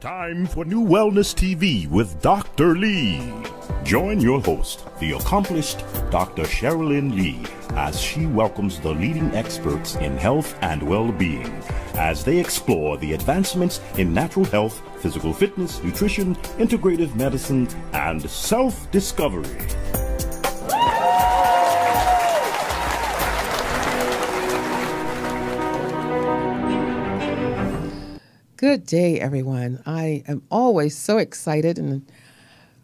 Time for New Wellness TV with Dr. Lee. Join your host, the accomplished Dr. Cherilyn Lee, as she welcomes the leading experts in health and well-being as they explore the advancements in natural health, physical fitness, nutrition, integrative medicine, and self-discovery. Good day, everyone. I am always so excited, and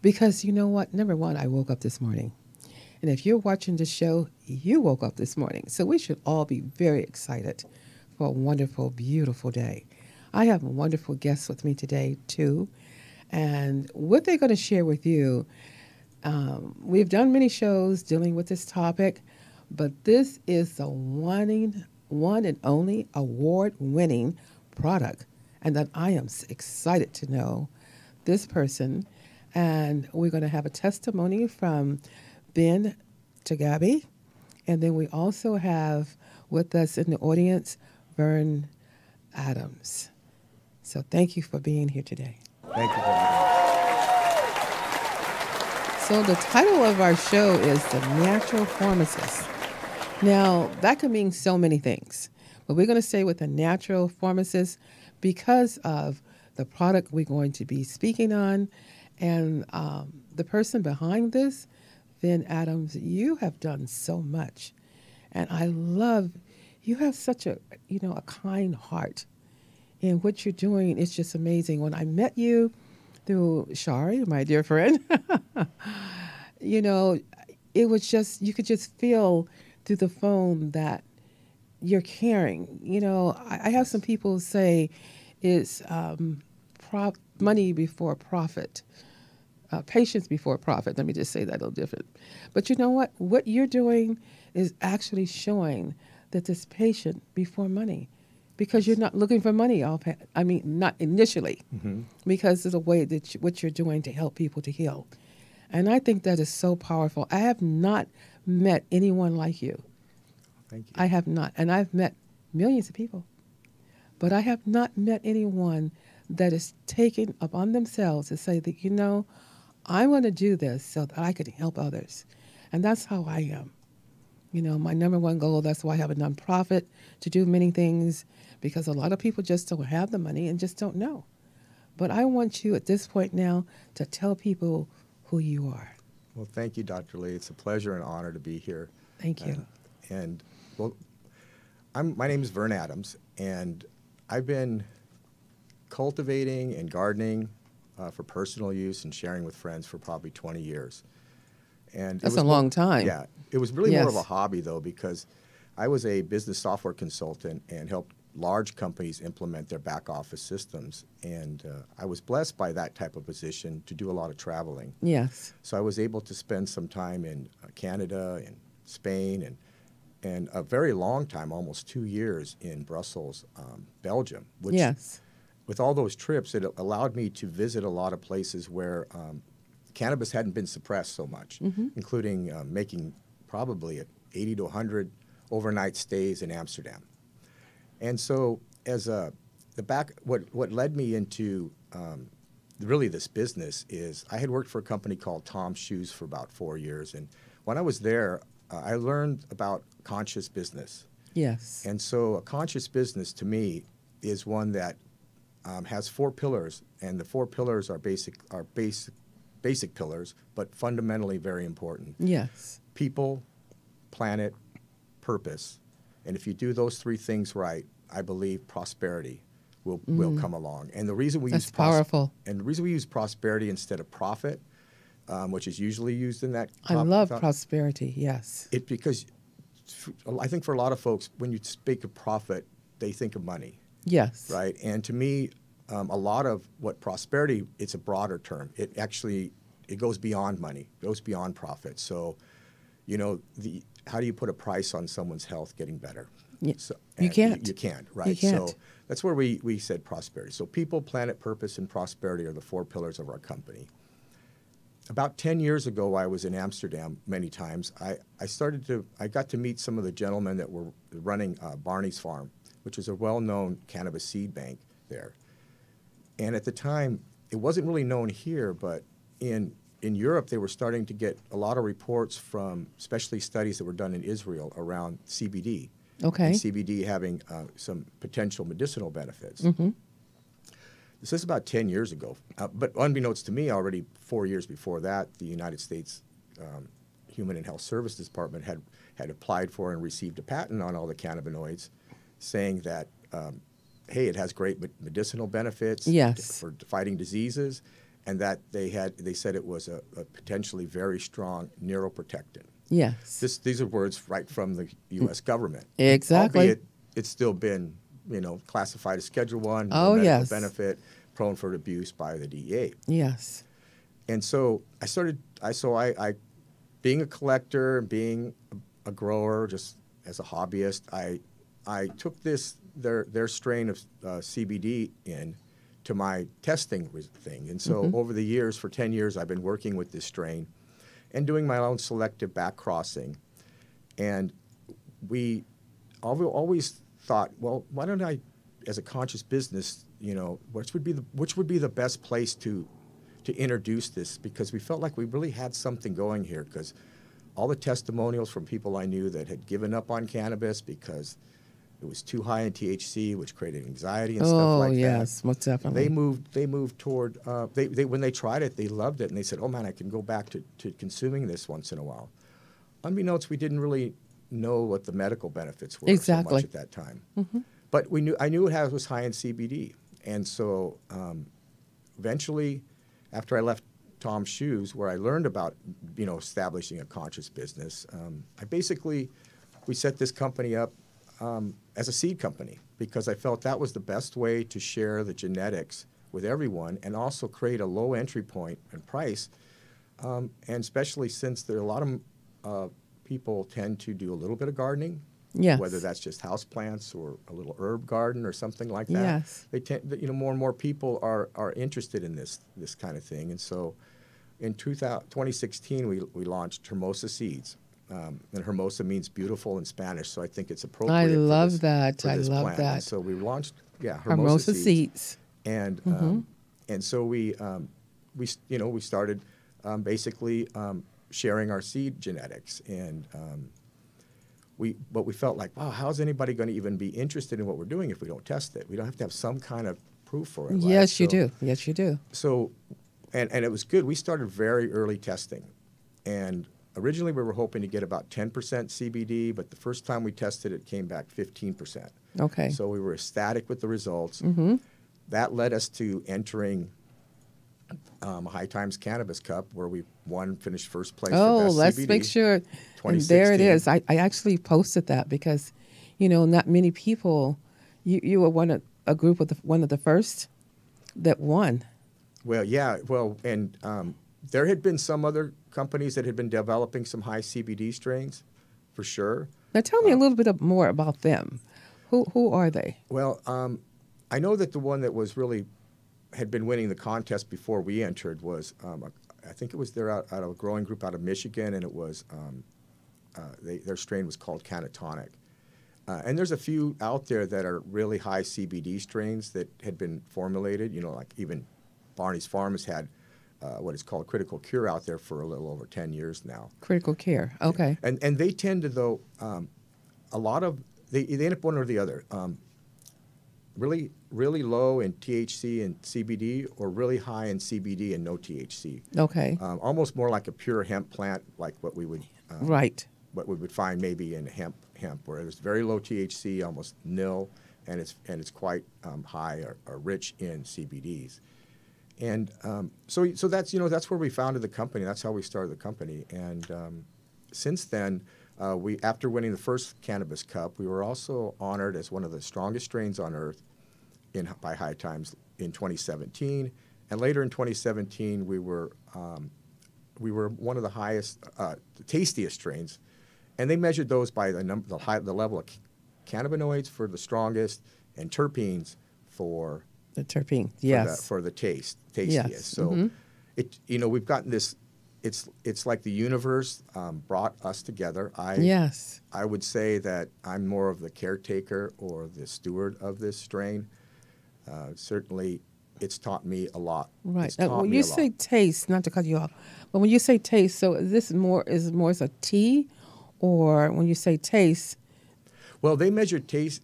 because you know what? Number one, I woke up this morning. And if you're watching this show, you woke up this morning. So we should all be very excited for a wonderful, beautiful day. I have wonderful guests with me today, too. And what they're going to share with you, we've done many shows dealing with this topic, but this is the one and only award-winning product. And that I am excited to know this person. And we're going to have a testimony from Ben Tagabi. And then we also have with us in the audience, Vern Adams. So thank you for being here today. Thank you for having me. So the title of our show is The Natural Pharmacist. Now, that could mean so many things. But we're going to stay with the natural pharmacist because of the product we're going to be speaking on. And the person behind this, Ben Adams, you have done so much. And I love, you have such a kind heart. And what you're doing is just amazing. When I met you through Shari, my dear friend, it was just, you could just feel through the phone that you're caring. I have some people say it's money before profit, patience before profit. Let me just say that a little different. But you know what? What you're doing is actually showing that this patient before money, because you're not looking for money. Not initially, because it's a way that what you're doing to help people to heal. And I think that is so powerful. I have not met anyone like you. Thank you. I have not. And I've met millions of people. But I have not met anyone that is taking upon themselves to say that, I want to do this so that I can help others. And that's how I am. My number one goal, that's why I have a nonprofit to do many things, because a lot of people just don't have the money and just don't know. But I want you at this point now to tell people who you are. Well, thank you, Dr. Lee. It's a pleasure and honor to be here. Thank you. My name is Vern Adams, and I've been cultivating and gardening for personal use and sharing with friends for probably 20 years. And that's a long time. Yeah. It was really more of a hobby, though, because I was a business software consultant and helped large companies implement their back office systems. And I was blessed by that type of position to do a lot of traveling. Yes. So I was able to spend some time in Canada and Spain and a very long time, almost 2 years, in Brussels, Belgium. Which, with all those trips, it allowed me to visit a lot of places where cannabis hadn't been suppressed so much, including making probably 80 to 100 overnight stays in Amsterdam. And so, what led me into really this business is I had worked for a company called Tom's Shoes for about 4 years, and when I was there, I learned about conscious business. Yes. And so a conscious business to me is one that has 4 pillars, and the 4 pillars are basic pillars, but fundamentally very important. Yes. People, planet, purpose. And if you do those 3 things right, I believe prosperity will come along. And the reason we use powerful. And the reason we use prosperity instead of profit, which is usually used in that. I love prosperity, yes. Because I think for a lot of folks, when you speak of profit, they think of money. Yes. Right? And to me, a lot of what prosperity, it's a broader term. It goes beyond money, goes beyond profit. So, how do you put a price on someone's health getting better? Yeah. You can't. You can't, right? You can't. So that's where we said prosperity. So people, planet, purpose, and prosperity are the 4 pillars of our company. About 10 years ago, I was in Amsterdam many times. I got to meet some of the gentlemen that were running Barney's Farm, which is a well-known cannabis seed bank there. And at the time, it wasn't really known here, but in Europe, they were starting to get a lot of reports from, especially studies that were done in Israel around CBD. Okay. And CBD having some potential medicinal benefits. Mm-hmm. This is about 10 years ago. But unbeknownst to me, already 4 years before that, the United States Human and Health Services Department had applied for and received a patent on all the cannabinoids, saying that, hey, it has great medicinal benefits for fighting diseases, and that they said it was a potentially very strong neuroprotectant. Yes. These are words right from the U.S. government. Exactly. Albeit it's still been, classified as Schedule 1, oh, medical yes. benefit, prone for abuse by the DEA. Yes. And so I being a collector, being a grower, just as a hobbyist, I took their strain of CBD to my testing thing. And so over the years, for 10 years, I've been working with this strain and doing my own selective back crossing. And we always thought, well, why don't I, as a conscious business, which would be the best place to introduce this, because we felt like we really had something going here, because all the testimonials from people I knew that had given up on cannabis because it was too high in THC, which created anxiety and stuff like that. Oh, yes, most definitely. They moved toward, when they tried it, they loved it, and they said, oh, man, I can go back to consuming this once in a while. Unbeknownst, we didn't really know what the medical benefits were so much at that time. Mm-hmm. But I knew it was high in CBD. And so eventually, after I left Tom's Shoes, where I learned about, establishing a conscious business, we set this company up as a seed company, because I felt that was the best way to share the genetics with everyone and also create a low entry point and price. And especially since there are a lot of people tend to do a little bit of gardening, yes. whether that's just houseplants or a little herb garden or something like that. Yes. They tend, more and more people are interested in this kind of thing. And so in 2016, we launched Hermosa Seeds. And Hermosa means beautiful in Spanish, so I think it's appropriate. I love that. I love plant. that. And so we launched, Hermosa Seeds. And and so we started basically sharing our seed genetics, and but we felt like, wow, how's anybody going to even be interested in what we're doing if we don't test it? We don't have to have some kind of proof for it. Yes, right? you do. Yes, you do. So, and it was good. We started very early testing, and originally we were hoping to get about 10% CBD, but the first time we tested it came back 15%. Okay. So we were ecstatic with the results. Mm-hmm. That led us to entering High Times Cannabis Cup, where we finished first place for Best let's CBD, make sure. And there it is. I actually posted that because, not many people, you were one of the first that won. Well, yeah. Well, and there had been some other companies that had been developing some high CBD strains, for sure. Now tell me a little bit more about them. Who are they? Well, I know that the one that had been winning the contest before we entered was, I think it was out of a growing group out of Michigan, and it was, their strain was called Canatonic. And there's a few out there that are really high CBD strains that had been formulated, like even Barney's Farm has had what is called Critical Cure out there for a little over 10 years now. Critical Care, okay. Yeah. And they tend to, though, a lot of, they end up one or the other. Really, really low in THC and CBD, or really high in CBD and no THC. Okay. Almost more like a pure hemp plant, like what we would right. What we would find maybe in hemp, where there's very low THC, almost nil, and it's quite high or rich in CBDs. And so that's that's where we founded the company. That's how we started the company. And since then, after winning the first Cannabis Cup, we were also honored as one of the strongest strains on earth by High Times in 2017. And later in 2017, we were one of the highest, the tastiest strains. And they measured those by the level of cannabinoids for the strongest, and terpenes for the terpene, yes, for the tastiest. Yes. So we've gotten this. It's like the universe brought us together. I would say that I'm more of the caretaker or the steward of this strain. Certainly, it's taught me a lot. Right. When you say taste, not to cut you off, but when you say taste, so is more as a tea, or when you say taste? Well, they measure taste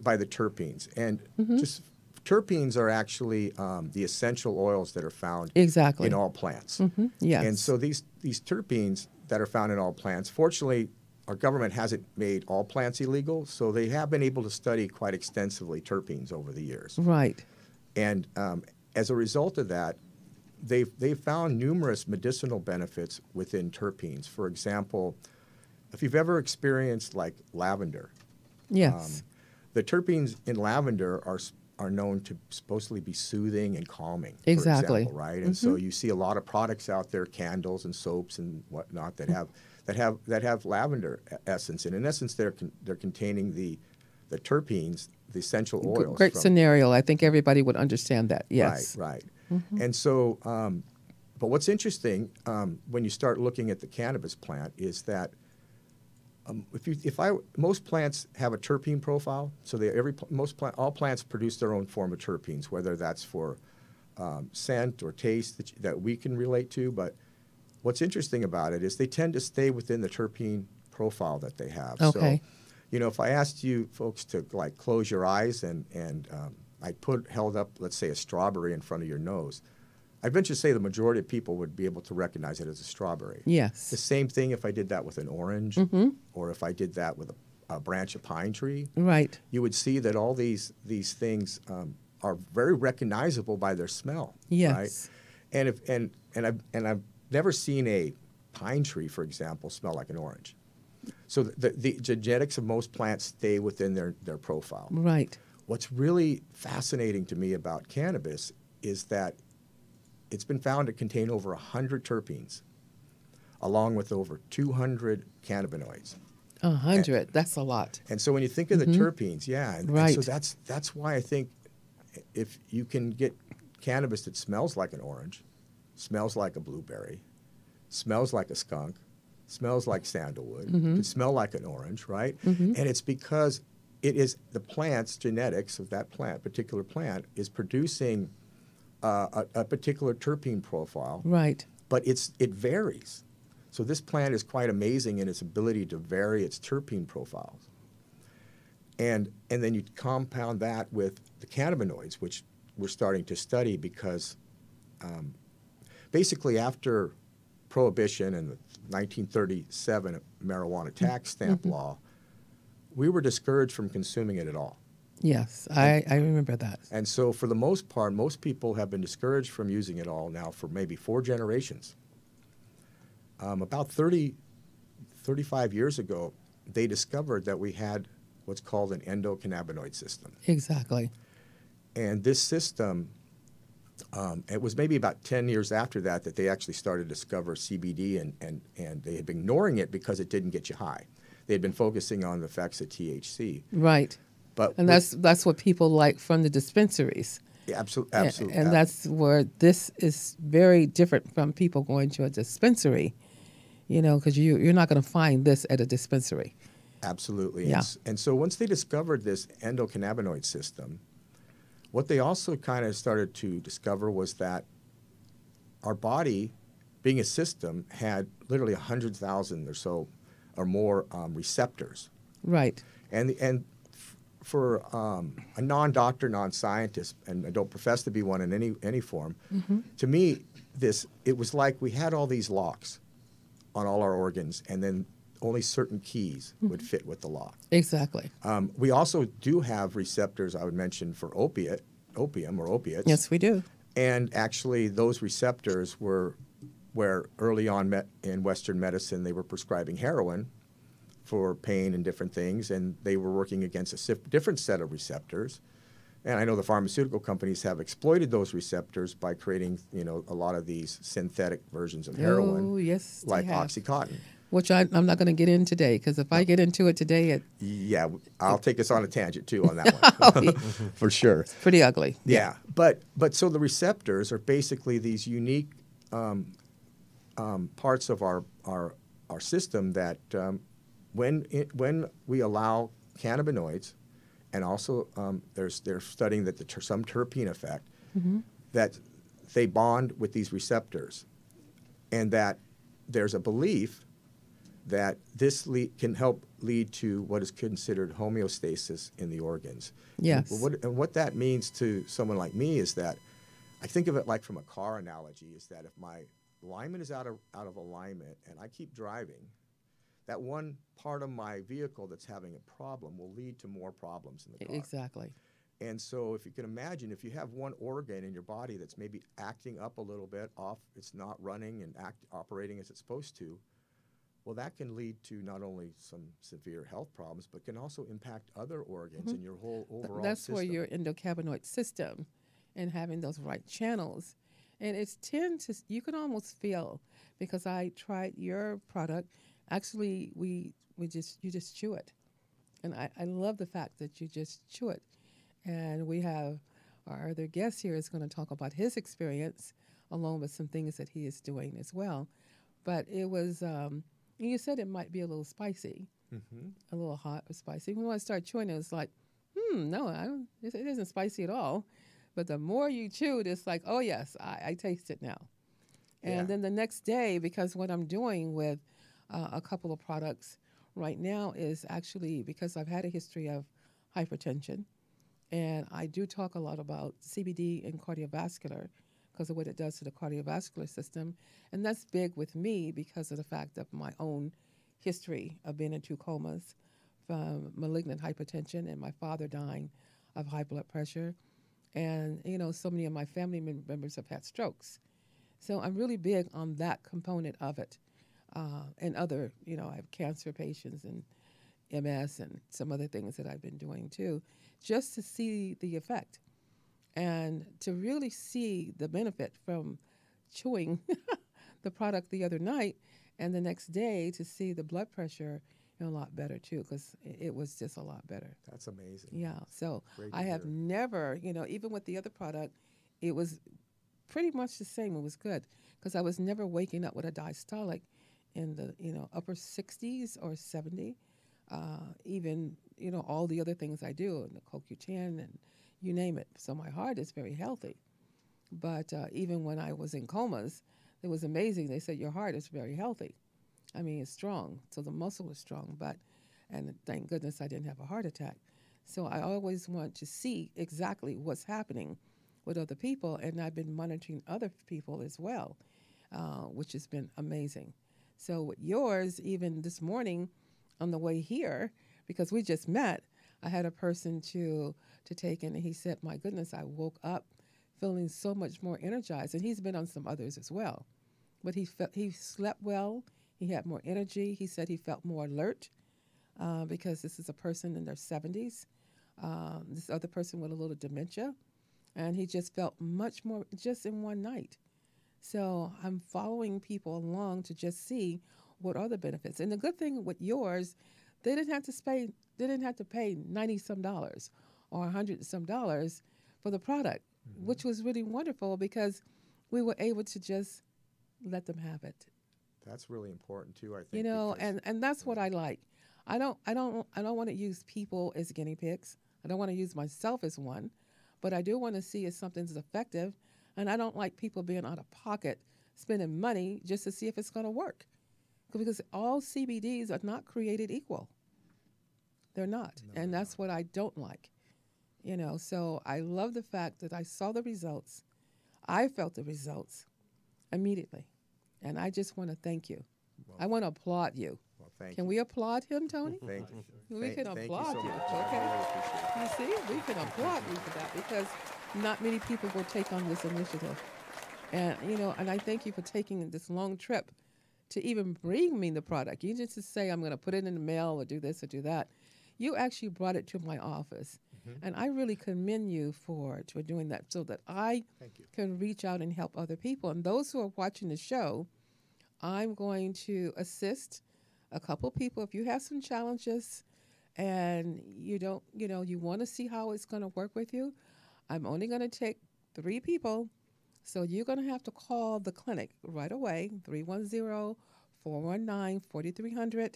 by the terpenes, and just terpenes are actually the essential oils that are found in all plants. Yes. And so these terpenes that are found in all plants, fortunately, our government hasn't made all plants illegal, so they have been able to study quite extensively terpenes over the years. Right. And as a result of that, they've found numerous medicinal benefits within terpenes. For example, if you've ever experienced like lavender, yes, the terpenes in lavender are known to supposedly be soothing and calming. Exactly. For example, right? And so you see a lot of products out there, candles and soaps and whatnot, that have lavender essence. And in essence, they're containing the terpenes, the essential oils. Great scenario. I think everybody would understand that. Yes. Right. And so, but what's interesting when you start looking at the cannabis plant is that most plants have a terpene profile. So all plants produce their own form of terpenes, whether that's for scent or taste that we can relate to. But what's interesting about it is they tend to stay within the terpene profile that they have. Okay. So, if I asked you folks to like close your eyes and I held up, let's say, a strawberry in front of your nose, I'd venture to say the majority of people would be able to recognize it as a strawberry. Yes. The same thing if I did that with an orange, or if I did that with a branch of pine tree. Right. You would see that all these things are very recognizable by their smell. Yes. Right. And I've never seen a pine tree, for example, smell like an orange. So the genetics of most plants stay within their profile. Right. What's really fascinating to me about cannabis is that it's been found to contain over 100 terpenes, along with over 200 cannabinoids. 100, that's a lot. And so when you think of the terpenes, right. And so that's why I think if you can get cannabis that smells like an orange, smells like a blueberry, smells like a skunk, smells like sandalwood, can smell like an orange, right? And it's because it is the plant's genetics of that particular plant is producing a particular terpene profile. Right. But it varies. So this plant is quite amazing in its ability to vary its terpene profiles. And then you compound that with the cannabinoids, which we're starting to study because basically after Prohibition and the 1937 marijuana tax stamp law, we were discouraged from consuming it at all. Yes, I remember that. And so for the most part, most people have been discouraged from using it all now for maybe 4 generations. About 35 years ago, they discovered that we had what's called an endocannabinoid system. Exactly. And this system, it was maybe about 10 years after that they actually started to discover CBD, and they had been ignoring it because it didn't get you high. They had been focusing on the effects of THC. Right. And that's what people like from the dispensaries. Yeah, absolutely. And that's where this is very different from people going to a dispensary, because you're not going to find this at a dispensary. Absolutely. Yeah. And so once they discovered this endocannabinoid system, what they also kind of started to discover was that our body, being a system, had literally 100,000 or so or more receptors. Right. And for a non-doctor, non-scientist, and I don't profess to be one in any form, to me, it was like we had all these locks on all our organs, and then only certain keys would fit with the lock. Exactly. We also do have receptors, I would mention, for opium or opiates. Yes, we do. And actually, those receptors were where early on in Western medicine, they were prescribing heroin for pain and different things, and they were working against a different set of receptors. And I know the pharmaceutical companies have exploited those receptors by creating, a lot of these synthetic versions of heroin, yes, like OxyContin. Which I'm not going to get in today, because if I get into it today, yeah, I'll take us on a tangent too on that one, for sure. It's pretty ugly. Yeah, but so the receptors are basically these unique parts of our system that when we allow cannabinoids, and also they're studying that some terpene effect, that they bond with these receptors, and that there's a belief that this can help lead to what is considered homeostasis in the organs. Yes. And what that means to someone like me is that I think of it like from a car analogy, is that if my alignment is out of alignment and I keep driving, that one part of my vehicle that's having a problem will lead to more problems in the car. Exactly. And so if you can imagine, if you have one organ in your body that's maybe acting up a little bit off, it's not running and operating as it's supposed to, well, that can lead to not only some severe health problems, but can also impact other organs in your whole overall That's system. where your endocannabinoid system and having those right channels. And it's you can almost feel, because I tried your product, actually you just chew it. And I love the fact that you just chew it. And we have our other guest here is going to talk about his experience along with some things that he is doing as well. But it was, you said it might be a little spicy, a little hot or spicy. When I started chewing it, was like, no, it isn't spicy at all. But the more you chewed, it's like, oh, yes, I taste it now. And then the next day, because what I'm doing with a couple of products right now is actually, because I've had a history of hypertension, and I do talk a lot about CBD and cardiovascular because of what it does to the cardiovascular system. And that's big with me because of the fact of my own history of being in 2 comas from malignant hypertension and my father dying of high blood pressure. And, so many of my family members have had strokes. So I'm really big on that component of it. And other, I have cancer patients and MS and some other things that I've been doing too, just to see the effect and to really see the benefit from chewing the product the other night and the next day to see the blood pressure a lot better too, because it was just a lot better. That's amazing. Yeah. So I have never, even with the other product, it was pretty much the same. It was good because I was never waking up with a diastolic in the, upper 60s or 70. Even, all the other things I do, and the CoQ10 and you name it. So my heart is very healthy. But even when I was in comas, it was amazing. They said, your heart is very healthy. I mean, it's strong. So the muscle is strong. And thank goodness I didn't have a heart attack. So I always want to see exactly what's happening with other people. And I've been monitoring other people as well, which has been amazing. So with yours, even this morning on the way here, because we just met, I had a person to take in, and he said, my goodness, I woke up feeling so much more energized. And he's been on some others as well. But he slept well. He had more energy. He said he felt more alert because this is a person in their 70s. This other person with a little dementia. And he just felt much more just in one night. So I'm following people along to just see what are the benefits. And the good thing with yours, they didn't have to pay $90-some or $100-some for the product, which was really wonderful because we were able to just let them have it. That's really important too, I think. And that's what I like. I don't want to use people as guinea pigs. I don't want to use myself as one, but I do want to see if something's effective. And I don't like people being out of pocket, spending money just to see if it's going to work. Because all CBDs are not created equal. They're not. No, and that's what I don't like. So I love the fact that I saw the results. I felt the results immediately. And I just want to thank you. Well, I want to applaud you. Well, thank Can you. we applaud him, Tony? Thank you. We can applaud you. So you. much. Okay. I really appreciate it. You see, we can applaud you for that because not many people will take on this initiative. And, and I thank you for taking this long trip to even bring me the product. You just say, I'm going to put it in the mail or do this or do that. You actually brought it to my office. And I really commend you for doing that so that I can reach out and help other people. And those who are watching the show, I'm going to assist a couple people. If you have some challenges and you don't, you want to see how it's going to work with you, I'm only going to take 3 people. So you're going to have to call the clinic right away, 310-419-4300,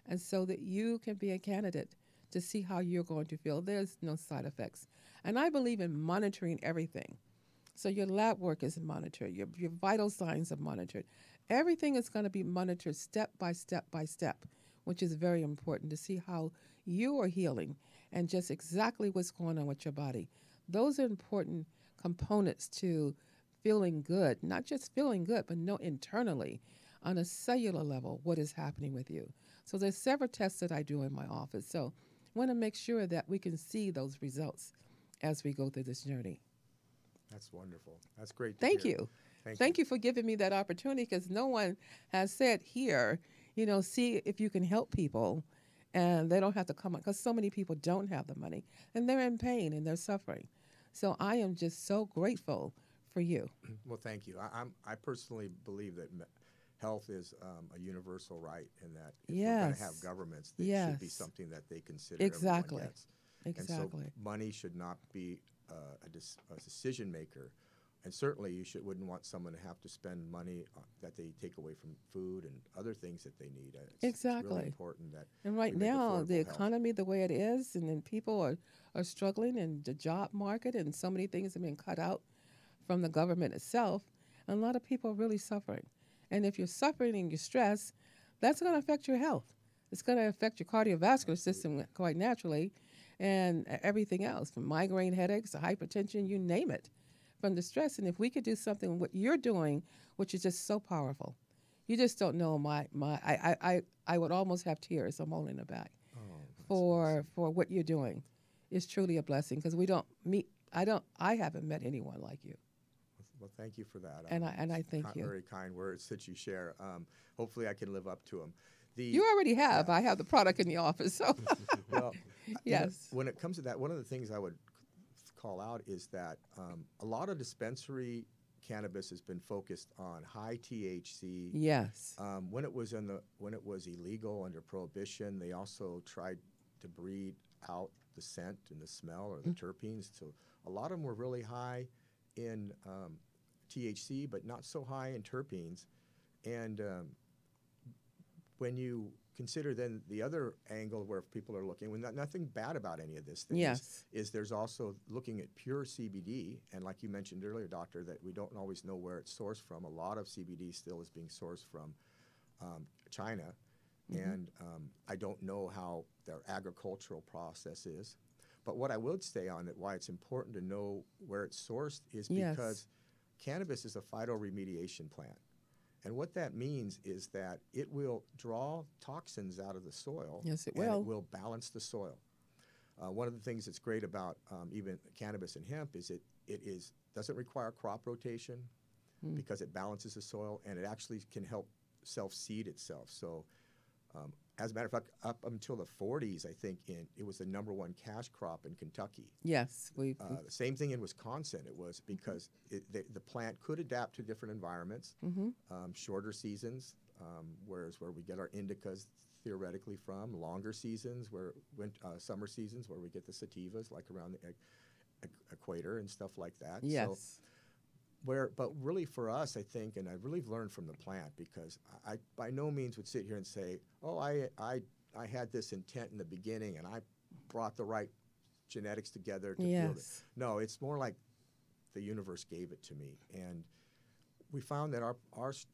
and so that you can be a candidate to see how you're going to feel. There's no side effects. And I believe in monitoring everything. So your lab work is monitored. Your vital signs are monitored. Everything is going to be monitored step by step by step, which is very important to see how you are healing and just exactly what's going on with your body. Those are important components to feeling good, not just feeling good, but know internally on a cellular level what is happening with you. So there's several tests that I do in my office. So I want to make sure that we can see those results as we go through this journey. That's wonderful. That's great to Thank hear. you. Thank you for giving me that opportunity, because no one has said here, see if you can help people and they don't have to come up, because so many people don't have the money and they're in pain and they're suffering. So I am just so grateful for you. Well, thank you. I personally believe that health is a universal right, and that if we're going to have governments, it should be something that they consider everyone gets. Exactly. And so money should not be a decision maker. And certainly you wouldn't want someone to have to spend money that they take away from food and other things that they need. It's really important that And right now, the economy, the way it is, and then people are struggling, and the job market and so many things have been cut out from the government itself. And a lot of people are really suffering. And if you're suffering and you're stressed, that's going to affect your health. It's going to affect your cardiovascular system quite naturally, and everything else, from migraine headaches to hypertension, you name it, from the stress. And if we could do something, what you're doing, which is just so powerful, you just don't know. I would almost have tears. I'm holding it back for what you're doing. It's truly a blessing, because I haven't met anyone like you. Well, thank you for that. And I thank you. Very kind words that you share. Hopefully I can live up to them. You already have. Yeah. I have the product in the office. So, well, yes. When it comes to that, one of the things I would call out is that a lot of dispensary cannabis has been focused on high THC. Yes. When it was illegal under Prohibition, they also tried to breed out the scent and the smell or the terpenes. So a lot of them were really high in THC, but not so high in terpenes. And when you consider then the other angle where people are looking, nothing bad about any of this thing, is there's also looking at pure CBD. And like you mentioned earlier, Doctor, that we don't always know where it's sourced from. A lot of CBD still is being sourced from China. And I don't know how their agricultural process is. But what I would say on it, why it's important to know where it's sourced, is because cannabis is a phytoremediation plant. And what that means is that it will draw toxins out of the soil. Yes, it will. And it will balance the soil. One of the things that's great about even cannabis and hemp is it doesn't require crop rotation because it balances the soil, and it actually can help self-seed itself. So as a matter of fact, up until the 40s, I think it was the #1 cash crop in Kentucky. Yes. The same thing in Wisconsin. It was because the plant could adapt to different environments, shorter seasons, where we get our indicas theoretically from, longer seasons, summer seasons where we get the sativas, like around the equator and stuff like that. Yes. So, but really for us, I think, and I've really learned from the plant, because I by no means would sit here and say, oh, I had this intent in the beginning and I brought the right genetics together to build it. No, it's more like the universe gave it to me. And we found that ours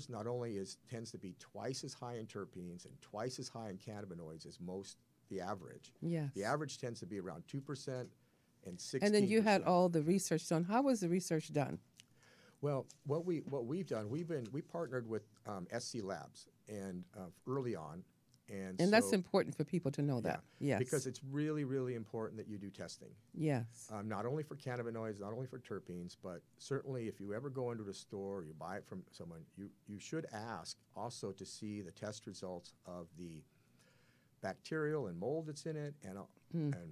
not only tends to be twice as high in terpenes and twice as high in cannabinoids as the average. Yes. The average tends to be around 2%. And 16%. And then you had all the research done. How was the research done? Well, what we've done, we partnered with SC Labs and early on, and that's important for people to know that. Yes, because it's really, really important that you do testing. Yes, not only for cannabinoids, not only for terpenes, but certainly if you ever go into a store or you buy it from someone, you should ask also to see the test results of the bacterial and mold that's in it, and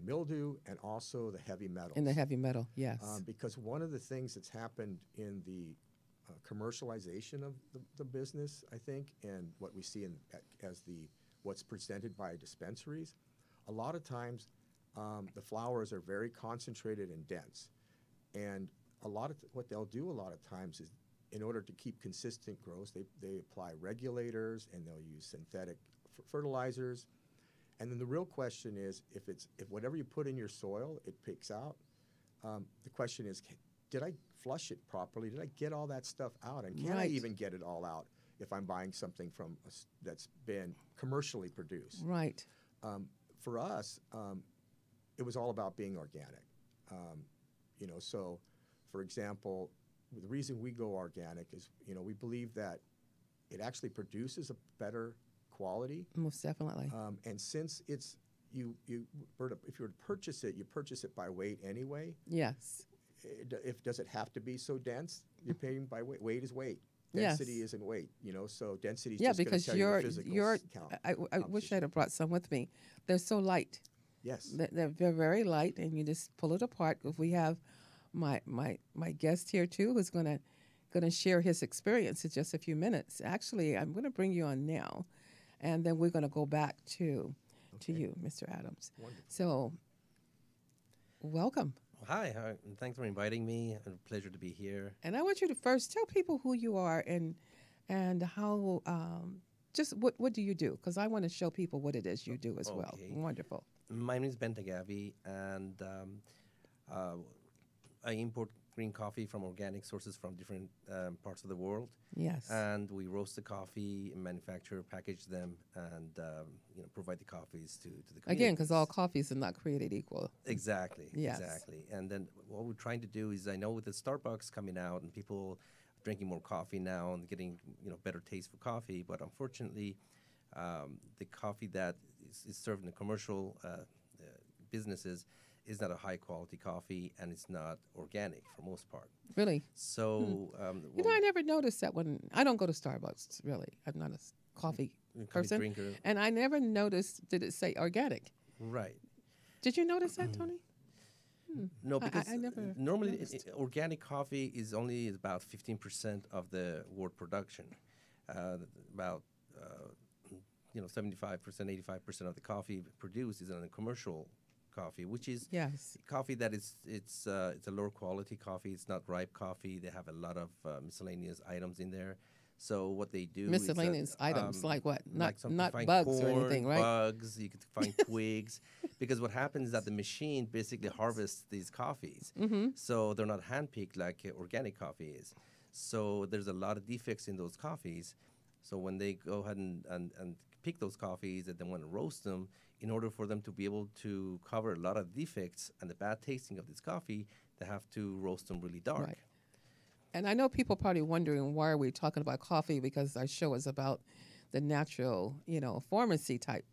mildew, and also the heavy metals. And the heavy metal, yes. Because one of the things that's happened in the commercialization of the business, I think, and what we see as what's presented by dispensaries, a lot of times the flowers are very concentrated and dense. And what they'll do a lot of times is, in order to keep consistent growth, they apply regulators, and they'll use synthetic fertilizers. And then the real question is, if whatever you put in your soil, it picks out, the question is, did I flush it properly? Did I get all that stuff out? And can I even get it all out if I'm buying something from that's been commercially produced? Right. For us, it was all about being organic. So, for example, the reason we go organic is, we believe that it actually produces a better quality. Most definitely. And since it's if you were to purchase it, you purchase it by weight anyway. Yes. Does it have to be so dense? You're paying by weight. Weight is weight. Density isn't weight. So density is just going to tell you the physical count. I wish I'd have brought some with me. They're so light. Yes. They're very light, and you just pull it apart. If we have my guest here too, who's going to share his experience in just a few minutes. Actually, I'm going to bring you on now, and then we're going to go back to you, Mr. Adams. Wonderful. So, welcome. Hi, thanks for inviting me. A pleasure to be here. And I want you to first tell people who you are and how. Just what do you do? Because I want to show people what it is you do as well. Wonderful. My name is Ben Tagavi, and I import green coffee from organic sources from different parts of the world. Yes. And we roast the coffee, manufacture, package them, and provide the coffees to the community. Again, because all coffees are not created equal. Exactly. Yes. Exactly. And then what we're trying to do is, I know with the Starbucks coming out and people drinking more coffee now and getting better taste for coffee, but unfortunately, the coffee that is served in the commercial businesses is not a high quality coffee, and it's not organic for most part. Really? So, I never noticed that when I don't go to Starbucks. Really, I'm not a coffee person, drinker. And I never noticed. Did it say organic? Right. Did you notice that, Tony? No, because I never normally organic coffee is only about 15% of the world production. About 75%, 85% of the coffee produced is in the commercial coffee, which is coffee that it's a lower quality coffee. It's not ripe coffee. They have a lot of miscellaneous items in there. So what they do miscellaneous items like what? Not find bugs corn, or anything, right? Bugs. You could find twigs, because what happens is that the machine basically harvests these coffees. So they're not handpicked like organic coffee is. So there's a lot of defects in those coffees. So when they go ahead and pick those coffees and then want to roast them, in order for them to be able to cover a lot of defects and the bad tasting of this coffee, they have to roast them really dark. Right. And I know people probably wondering, why are we talking about coffee? Because our show is about the natural, pharmacy type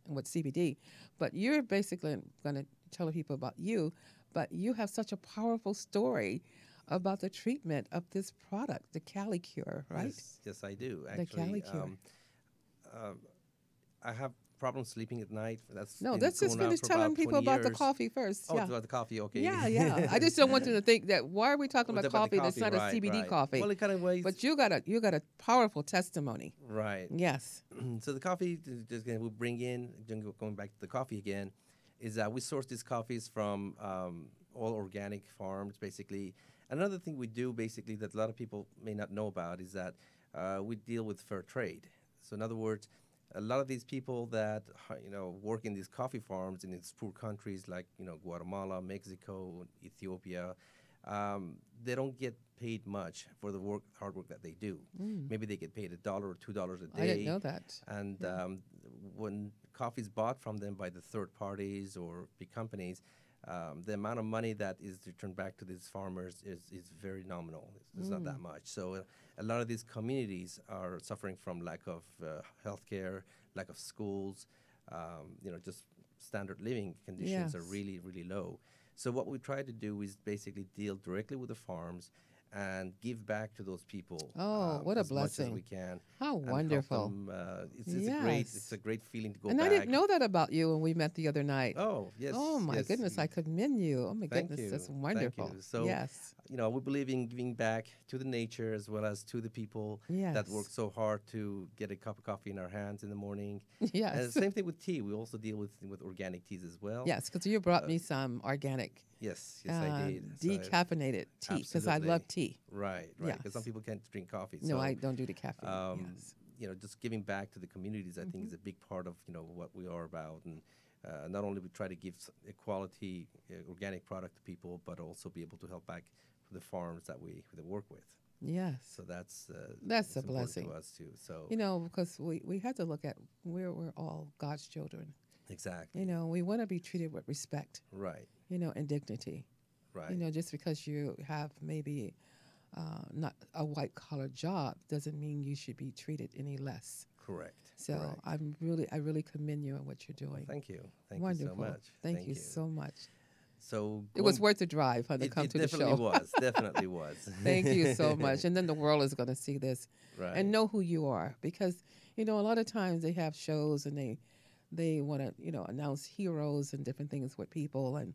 with CBD. But you're basically going to tell people about you. But you have such a powerful story about the treatment of this product, the Cali Cure, right? Yes, I do. Actually, the Cali Cure. I have problems sleeping at night. Let's just finish telling people about the coffee first. Oh, about the coffee, okay. Yeah. I just don't want them to think that, why are we talking about coffee that's not a CBD coffee? Well, it kind of ways. But you got a powerful testimony. Right. Yes. So the coffee, we bring in, going back to the coffee again, is that we source these coffees from all organic farms, basically. Another thing we do, basically, that a lot of people may not know about is that we deal with fair trade. So in other words, a lot of these people that work in these coffee farms in these poor countries like Guatemala, Mexico, Ethiopia, they don't get paid much for the hard work that they do. Maybe they get paid $1 or $2 a day. I didn't know that. And when coffee is bought from them by the third parties or big companies, the amount of money that is returned back to these farmers is very nominal. It's not that much. So a lot of these communities are suffering from lack of health care, lack of schools, just standard living conditions are really, really low. So what we try to do is basically deal directly with the farms and give back to those people. Oh, what a as blessing! Much as we can. How wonderful! It's a great feeling to go back. And I didn't know that about you when we met the other night. Oh, yes. Oh my goodness! I commend you. Oh my goodness, you. That's wonderful. Thank you. So, yes, we believe in giving back to the nature as well as to the people that work so hard to get a cup of coffee in our hands in the morning. Yes. And the same thing with tea. We also deal with organic teas as well. Yes, because you brought me some organic. Yes, I did. Decaffeinated tea, because I love tea. Right. Because some people can't drink coffee. No, I don't do the caffeine. Just giving back to the communities, I think, is a big part of what we are about, and not only we try to give a quality organic product to people, but also be able to help back the farms that we work with. Yes. So that's a blessing to us too. So because we have to look at we're all God's children. Exactly. We want to be treated with respect. Right. And dignity. Right. Just because you have maybe not a white collar job doesn't mean you should be treated any less. Correct. So Correct. I really commend you on what you're doing. Well, thank you. Thank Wonderful. you so much. Thank you so much. So it was worth the drive to come to the show. It definitely was. Definitely was. Thank you so much. And then the world is going to see this and know who you are, because a lot of times they have shows and they want to announce heroes and different things with people, and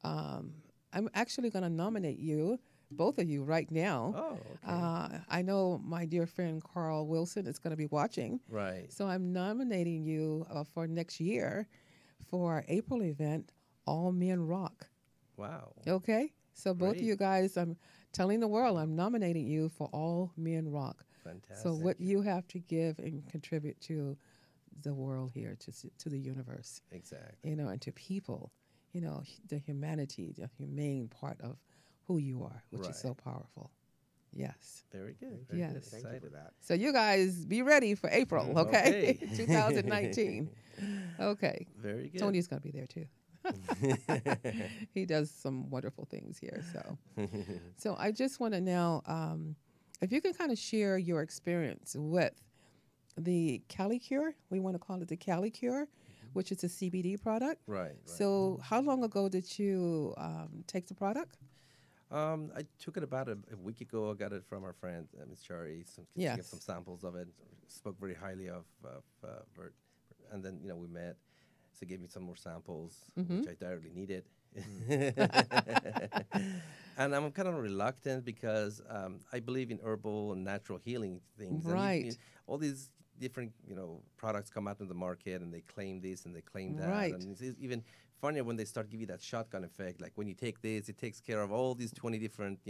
I'm actually going to nominate you, both of you, right now. Oh, okay. I know my dear friend Carl Wilson is going to be watching. Right. So I'm nominating you for next year for our April event, All Men Rock. Wow. Okay? So both Great. of you guys, I'm telling the world, I'm nominating you for All Men Rock. Fantastic. So what you have to give and contribute to the world here, to the universe. Exactly. And to people, the humanity, the humane part of who you are, which is so powerful. Yes. Very good. Yes. Good. Thank you for that. So you guys be ready for April, okay? 2019. Okay. Very good. Tony's going to be there too. He does some wonderful things here. So I just want to now, if you can kind of share your experience with the Cali Cure. We want to call it the Cali Cure, which is a CBD product. Right. So how long ago did you take the product? I took it about a week ago. I got it from our friend, Ms. Chari. She gave some samples of it. Spoke very highly of Bert. And then, we met. So gave me some more samples, which I directly needed. And I'm kind of reluctant because I believe in herbal and natural healing things. Right. And all these different, products come out in the market and they claim this and they claim that. Right. And it's even funnier when they start giving you that shotgun effect. Like when you take this, it takes care of all these 20 different,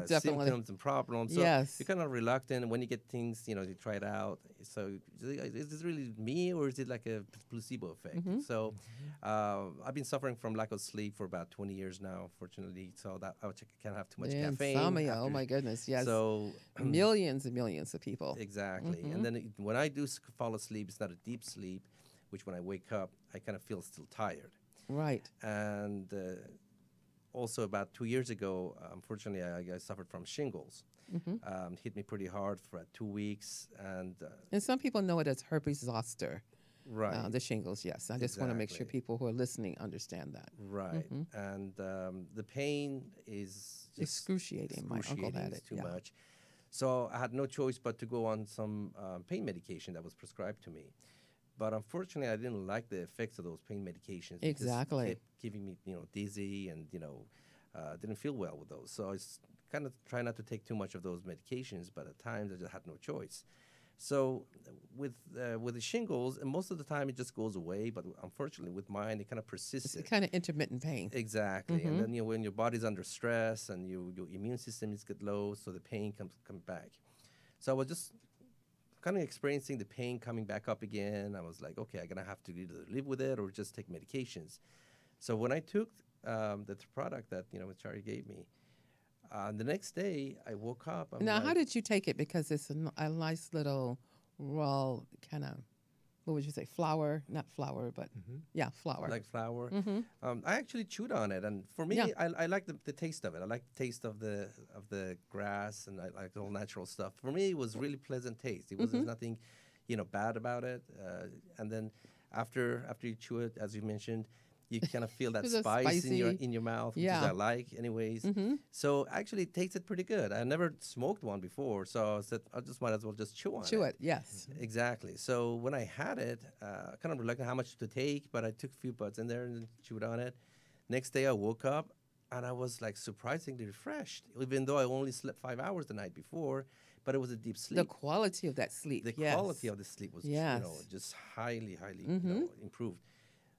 symptoms and problems. So you're kind of reluctant when you get things, you try it out. So is this really me or is it like a placebo effect? So I've been suffering from lack of sleep for about 20 years now, fortunately. So that I can't have too much caffeine. Insomnia, oh my goodness, yes. So millions and millions of people. Exactly. And then when I do fall asleep, it's not a deep sleep, which when I wake up, I kind of feel still tired. Right. And also about 2 years ago, unfortunately, I suffered from shingles. Hit me pretty hard for 2 weeks. And some people know it as herpes zoster. Right. The shingles, yes. I just want to make sure people who are listening understand that. Right. And the pain is just excruciating. My uncle had it. Too much. So I had no choice but to go on some pain medication that was prescribed to me. But unfortunately, I didn't like the effects of those pain medications. Exactly. It kept giving me, dizzy and, didn't feel well with those. So I kind of try not to take too much of those medications, but at times I just had no choice. So with the shingles, and most of the time it just goes away, but unfortunately with mine, it kind of persisted. It's kind of intermittent pain. Exactly. And then, when your body's under stress and your immune system is get low, so the pain comes back. So I was just kind of experiencing the pain coming back up again. I was like, okay, I'm going to have to either live with it or just take medications. So when I took the product that, Charlie gave me, the next day I woke up. Now, how did you take it? Because it's a nice little raw kind of, what would you say, flour? Not flour, but flour. Like flour. I actually chewed on it, and for me, I like the taste of it. I like the taste of the grass, and I like the whole natural stuff. For me, it was really pleasant taste. It wasn't nothing, bad about it. And then after you chew it, as you mentioned, you kind of feel that spice in your mouth, which is I like anyways. So actually it tasted pretty good. I never smoked one before, so I said I just might as well just chew on it. Chew it, yes. Exactly. So when I had it, kind of reluctant how much to take, but I took a few buds in there and chewed on it. Next day I woke up and I was like surprisingly refreshed, even though I only slept 5 hours the night before, but it was a deep sleep. The quality of that sleep, The quality of the sleep was just highly, improved.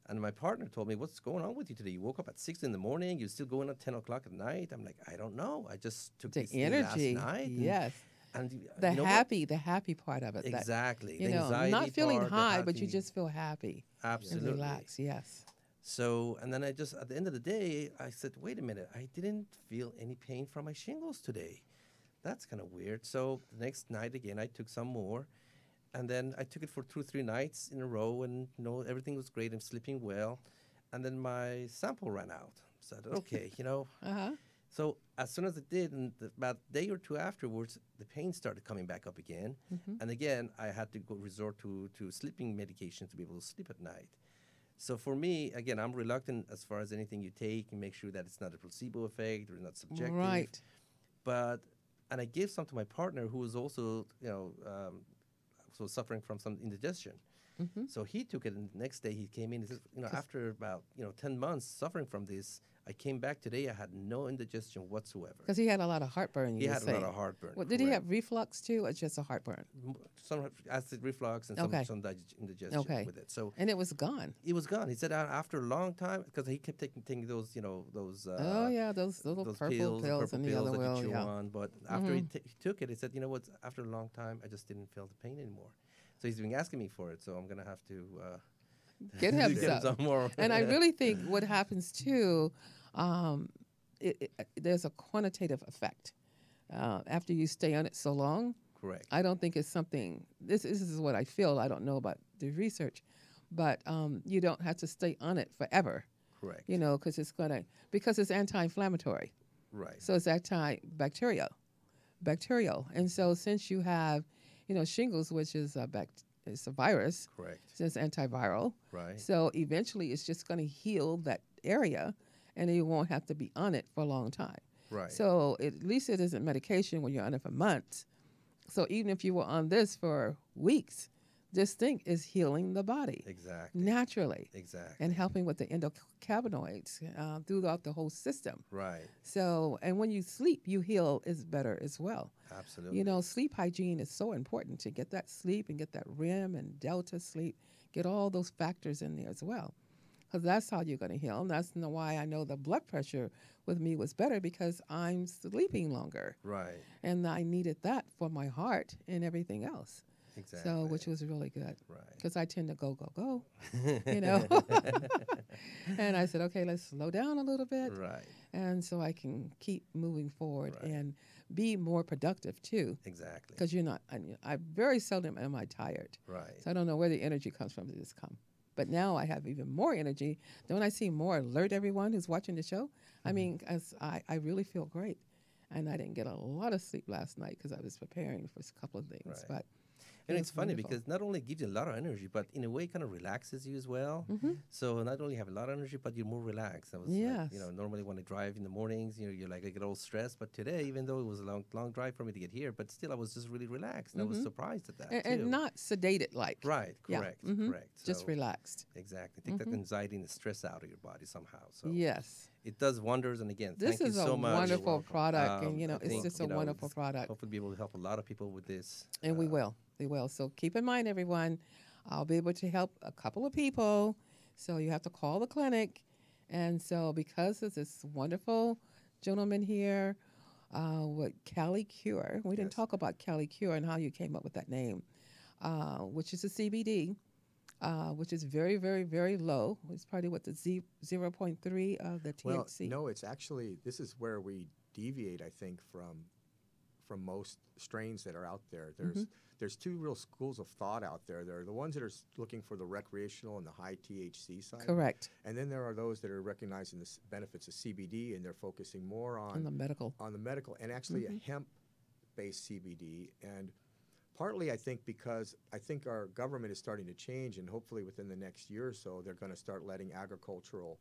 And my partner told me, what's going on with you today? You woke up at 6 in the morning. You're still going at 10 o'clock at night. I'm like, I don't know. I just took the this energy last night. Yes. And the happy part of it. Exactly. That, the anxiety not feeling part, high, but you just feel happy. Absolutely. And relax, yes. So, and then I just, at the end of the day, I said, wait a minute, I didn't feel any pain from my shingles today. That's kind of weird. So the next night again, I took some more. And then I took it for 2 or 3 nights in a row, and everything was great. I'm sleeping well. And then my sample ran out. So I said, okay, Uh-huh. So as soon as it did, and about a day or two afterwards, the pain started coming back up again. And again, I had to resort to sleeping medication to be able to sleep at night. So for me, again, I'm reluctant as far as anything you take, and make sure that it's not a placebo effect or not subjective. Right. And I gave some to my partner who was also, so suffering from some indigestion. So he took it, and the next day he came in. He says, after about 10 months suffering from this, I came back today. I had no indigestion whatsoever. Because he had a lot of heartburn. He had a lot of heartburn. Well, did he have reflux too, or just a heartburn? Some acid reflux and some indigestion with it. So and it was gone. It was gone. He said after a long time, because he kept taking those, those. Those little those purple pills and the other that you chew yeah. on. But after he took it, he said, after a long time, I just didn't feel the pain anymore. So he's been asking me for it. So I'm gonna have to get him some more. And I really think what happens too, there's a quantitative effect after you stay on it so long. Correct. I don't think it's something. This is what I feel. I don't know about the research, but you don't have to stay on it forever. Correct. Because it's anti-inflammatory. Right. So it's bacterial, and so since you have, shingles, which is it's a virus. Correct. So it's antiviral. Right. So eventually it's just going to heal that area, and you won't have to be on it for a long time. Right. So at least it isn't medication when you're on it for months. So even if you were on this for weeks, this thing is healing the body. Exactly. Naturally. Exactly. And helping with the endocannabinoids throughout the whole system. Right. So, and when you sleep, you heal is better as well. Absolutely. Sleep hygiene is so important to get that sleep and get that REM and delta sleep, get all those factors in there as well. Because that's how you're going to heal. And that's why I know the blood pressure with me was better, because I'm sleeping longer. Right. And I needed that for my heart and everything else. Exactly. So, which was really good. Right. Because I tend to go. And I said, okay, let's slow down a little bit. Right. And so I can keep moving forward Right. and be more productive too. Exactly. Because I very seldom am I tired. Right. So I don't know where the energy comes from to just come. But now I have even more energy. Don't I see more alert everyone who's watching the show? I mean, I really feel great. And I didn't get a lot of sleep last night because I was preparing for a couple of things. Right. But and it's funny wonderful. because not only gives you a lot of energy, but in a way kind of relaxes you as well. So not only have a lot of energy, but you're more relaxed. I was Yes. normally when I drive in the mornings, you're like, I get all stressed. But today, even though it was a long drive for me to get here, but still I was just really relaxed. And I was surprised at that too. And not sedated like. Right, Yeah. correct, Mhm. correct. Just So, relaxed. exactly. Take that anxiety and the stress out of your body somehow. So Yes. it does wonders. And again, This thank is you so a much. wonderful product. I And, it's think, just a wonderful product. Hopefully be able to help a lot of people with this. And we will. We will. So keep in mind, everyone, I'll be able to help a couple of people. So you have to call the clinic. And so because of this wonderful gentleman here with Cali Cure, we didn't talk about Cali Cure and how you came up with that name, which is a CBD, which is very, very, very low. It's probably what, the 0.3 of the THC? Well, no, it's actually, this is where we deviate, I think, from most strains that are out there. There's two real schools of thought out there. There are the ones that are looking for the recreational and the high THC side. Correct. And then there are those that are recognizing the benefits of CBD, and they're focusing more on the medical. And actually a hemp-based CBD. And partly, I think, because I think our government is starting to change, and hopefully within the next year or so, they're going to start letting agricultural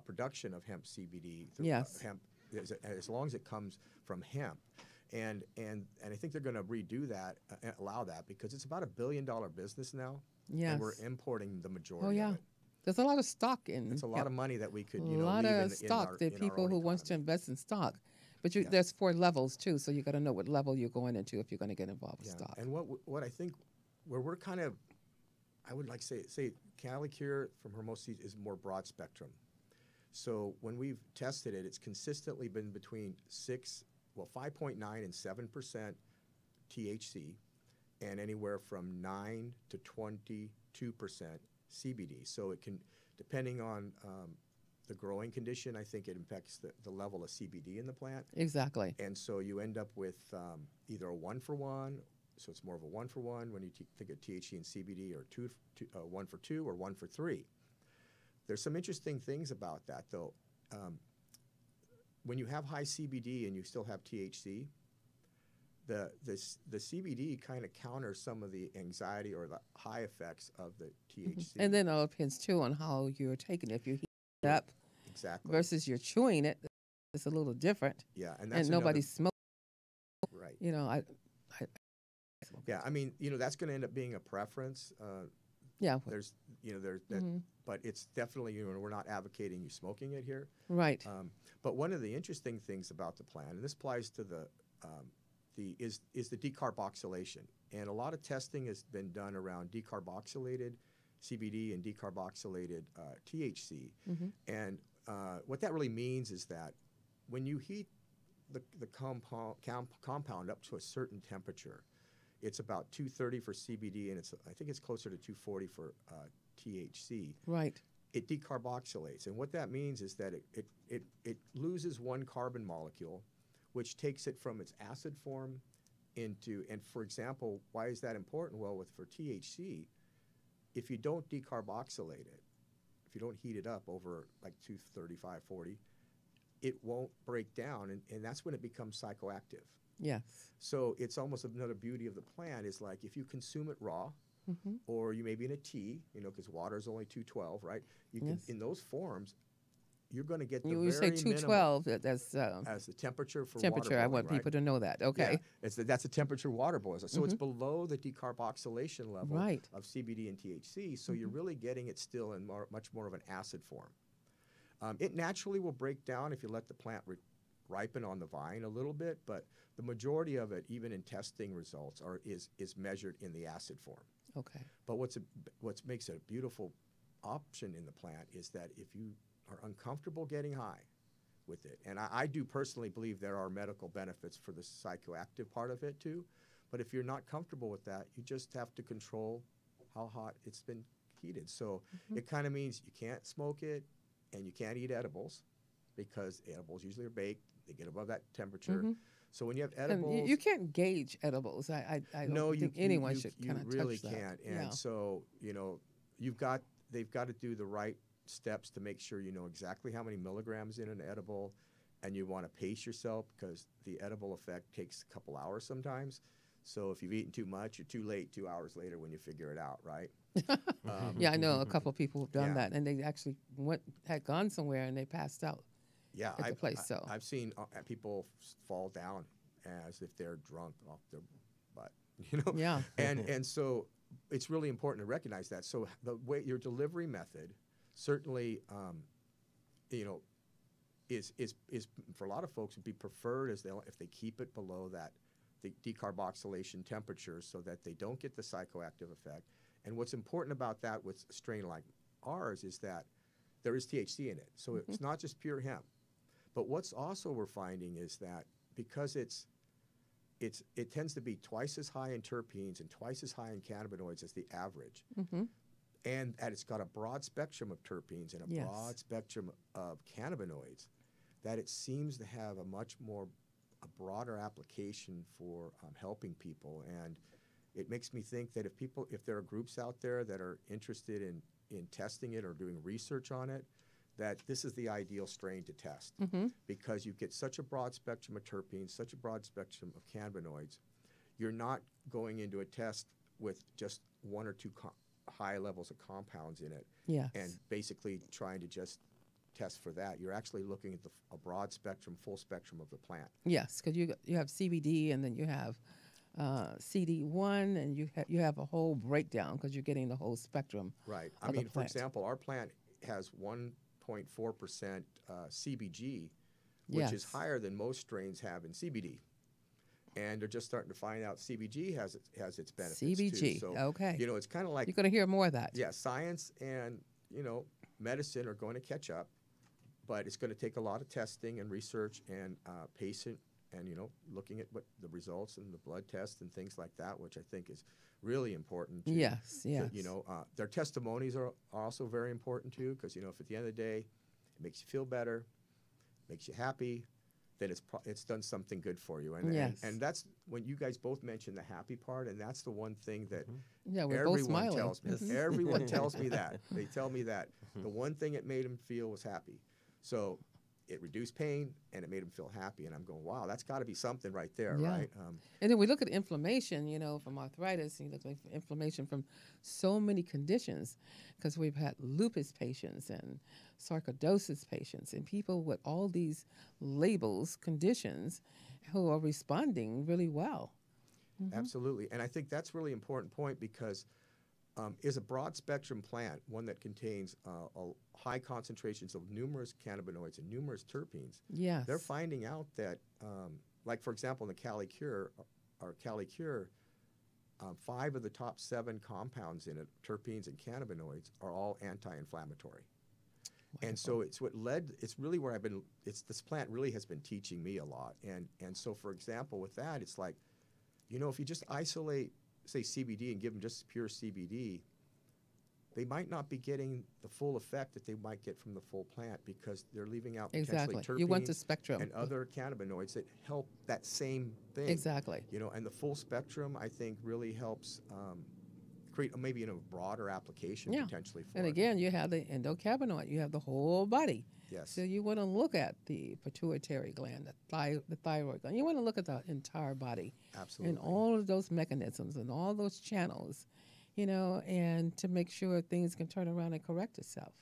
production of hemp CBD, hemp, as long as it comes from hemp. And I think they're going to redo that, allow that, because it's about $1 billion business now. Yes. And we're importing the majority Oh, yeah. of it. There's a lot of stock in. It's a lot of money that we could, a lot of stock. There are people who wants to invest in stock, but there's 4 levels too. So you got to know what level you're going into if you're going to get involved with stock. And what I think, where we're kind of, I would like to say Cali Cure from Hermosa is more broad spectrum. So when we've tested it, it's consistently been between 5.9 and 7% THC, and anywhere from 9 to 22% CBD. So it can, depending on the growing condition, I think it impacts the level of CBD in the plant. Exactly. And so you end up with either a 1-for-1, so it's more of a 1-for-1 when you think of THC and CBD, or 1-for-2 or 1-for-3. There's some interesting things about that, though. When you have high CBD and you still have THC, the CBD kind of counters some of the anxiety or the high effects of the THC. And then it all depends, too, on how you're taking it. If you heat it up versus you're chewing it, it's a little different. Yeah, and that's nobody smokes. Right. You know, yeah, I mean, you know, that's going to end up being a preference. Yeah. There's, you know, there's that, but it's definitely, you know, we're not advocating you smoking it here. Right. But one of the interesting things about the plant, and this applies to the decarboxylation. And a lot of testing has been done around decarboxylated CBD and decarboxylated THC. And what that really means is that when you heat the compound up to a certain temperature, it's about 230 for CBD, and I think it's closer to 240 for THC. Right. It decarboxylates, and what that means is that it loses one carbon molecule, which takes it from its acid form into, and for example, why is that important? Well, for THC, if you don't decarboxylate it, if you don't heat it up over like 235, 40, it won't break down, and that's when it becomes psychoactive. Yes. So it's almost another beauty of the plant is like if you consume it raw, or you may be in a tea, you know, because water is only 212, right? You can, in those forms, you're going to get the you very say 212. That's as the temperature for temperature. Water boiling, I want people to know that. Okay. Yeah, that's the temperature water boils. So it's below the decarboxylation level of CBD and THC. So you're really getting it still in much more of an acid form. It naturally will break down if you let the plant ripen on the vine a little bit, but the majority of it, even in testing results, is measured in the acid form. Okay. But what makes it a beautiful option in the plant is that if you are uncomfortable getting high with it, and I do personally believe there are medical benefits for the psychoactive part of it too, but if you're not comfortable with that, you just have to control how hot it's been heated. So it kind of means you can't smoke it and you can't eat edibles, because edibles usually are baked, they get above that temperature. So when you have edibles, you can't gauge edibles. I don't think anyone should kind of touch that. You really can't. And so, you know, they've got to do the right steps to make sure you know exactly how many milligrams in an edible, and you want to pace yourself because the edible effect takes a couple hours sometimes. So if you've eaten too much, you're too late 2 hours later when you figure it out, right? Yeah, I know a couple of people who've done that, and they actually had gone somewhere and they passed out. Yeah, at the place. So I've seen people fall down as if they're drunk off their butt, you know. Yeah. And so it's really important to recognize that. So the way your delivery method certainly, you know, is for a lot of folks would be preferred if they keep it below the decarboxylation temperature so that they don't get the psychoactive effect. And what's important about that with a strain like ours is that there is THC in it. So it's not just pure hemp. But what's also we're finding is that because it tends to be twice as high in terpenes and twice as high in cannabinoids as the average. And it's got a broad spectrum of terpenes and a broad spectrum of cannabinoids, that it seems to have a broader application for helping people. And it makes me think that if there are groups out there that are interested in testing it or doing research on it, that this is the ideal strain to test, because you get such a broad spectrum of terpenes, such a broad spectrum of cannabinoids. You're not going into a test with just one or two high levels of compounds in it and basically trying to just test for that. You're actually looking at a broad spectrum, full spectrum of the plant. Yes, because you have CBD and then you have CD1, and you have a whole breakdown because you're getting the whole spectrum. Right. I mean, for example, our plant has 1.4% CBG, which is higher than most strains have in CBD. And they're just starting to find out CBG has its benefits CBG, too. So, okay. You know, it's kind of like... You're going to hear more of that. Yeah, science and, you know, medicine are going to catch up, but it's going to take a lot of testing and research and patient and looking at what the results and the blood tests and things like that, which I think is really important. Yes. Their testimonies are also very important too, because if at the end of the day it makes you feel better, makes you happy, then it's done something good for you. And that's when you guys both mentioned the happy part, and that's the one thing that we're both smiling. tells me. Everyone tells me that. They tell me that the one thing it made them feel was happy. So it reduced pain and it made them feel happy. And I'm going, wow, that's got to be something right there, right? And then we look at inflammation, from arthritis, and you look at inflammation from so many conditions, because we've had lupus patients and sarcoidosis patients and people with all these labels, conditions, who are responding really well. Absolutely. And I think that's a really important point, because is a broad spectrum plant, one that contains high concentrations of numerous cannabinoids and numerous terpenes. Yes. They're finding out that, like for example, in the Cali Cure, 5 of the top 7 compounds in it, terpenes and cannabinoids, are all anti-inflammatory. Wonderful. And so it's really where this plant really has been teaching me a lot. And so, for example, with that, it's like, if you just isolate, say, CBD and give them just pure CBD, they might not be getting the full effect that they might get from the full plant, because they're leaving out potentially terpenes, you want the spectrum, and other cannabinoids that help that same thing. Exactly. And the full spectrum, I think, really helps create maybe a broader application potentially for And again, you have the endocannabinoid, you have the whole body. Yes. So you want to look at the pituitary gland, the thyroid gland. You want to look at the entire body. Absolutely. And all of those mechanisms and all those channels, and to make sure things can turn around and correct itself.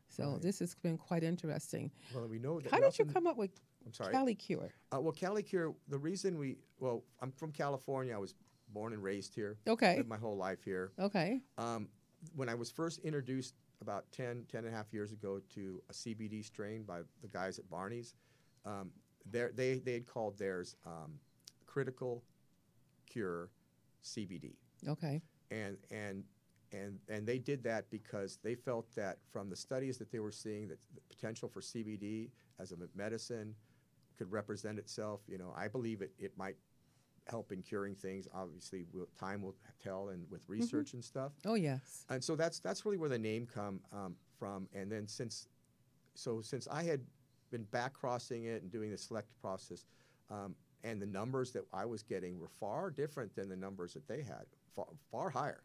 So this has been quite interesting. Well, we know that. How did you come up with Cali Cure? Well, Cali Cure, the reason I'm from California. I was born and raised here. Okay. Lived my whole life here. Okay. When I was first introduced about 10 and a half years ago to a CBD strain by the guys at Barney's, they had called theirs Critical Cure CBD. Okay. And they did that because they felt that from the studies that they were seeing, that the potential for CBD as a medicine could represent itself. I believe it might help in curing things. Obviously, time will tell, and with research and stuff. Oh, yes. And so that's really where the name come from. And then since I had been back crossing it and doing the select process, and the numbers that I was getting were far different than the numbers that they had, far higher.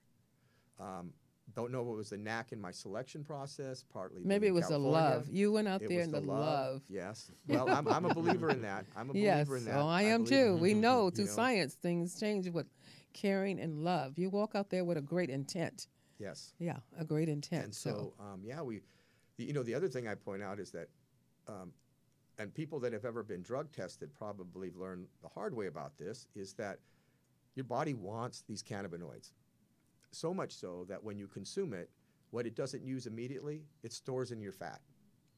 Don't know what was the knack in my selection process. Partly maybe it was California. The love. You went out there in the love. Yes. Well, I'm a believer in that. I'm a believer in that. Well, I am too. We know through science things change with caring and love. You walk out there with a great intent. Yes. Yeah, a great intent. And so the other thing I point out is that, and people that have ever been drug tested probably learned the hard way about this, is that your body wants these cannabinoids. So much so that when you consume it, what it doesn't use immediately, it stores in your fat.